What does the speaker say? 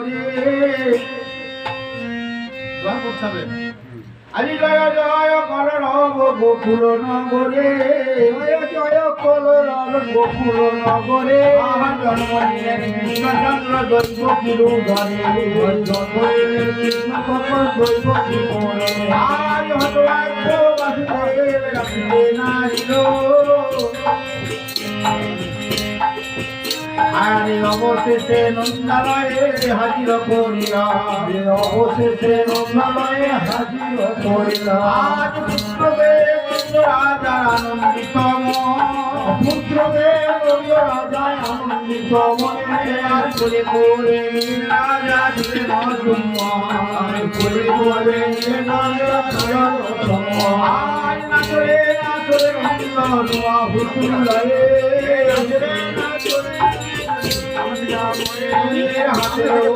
নগরে আরে জয় জয় কলরব গোকুল নগরে জয় কলরব গোকুল নগরে জন্ম নিলেন কৃষ্ণচন্দ্র দৈব কিরু ধরে জন্ম নিলেন কৃষ্ণ দৈব কিরু আর হতভাগ্য বাসুদেব রাখতে নারিল আরে অবশেষে নন্দালয়ে হাজির করিলা অবশেষে নন্দালয়ে হাজির করিলা আজ পুত্রদেব রাজা আনন্দিত পুত্রদেব রাজা আনন্দিত মনে আর করে করে রাজা দিলেন সম্মান করে করে রাজা আজ না করে নন্দ হুতুল লয়ে না করে হাতে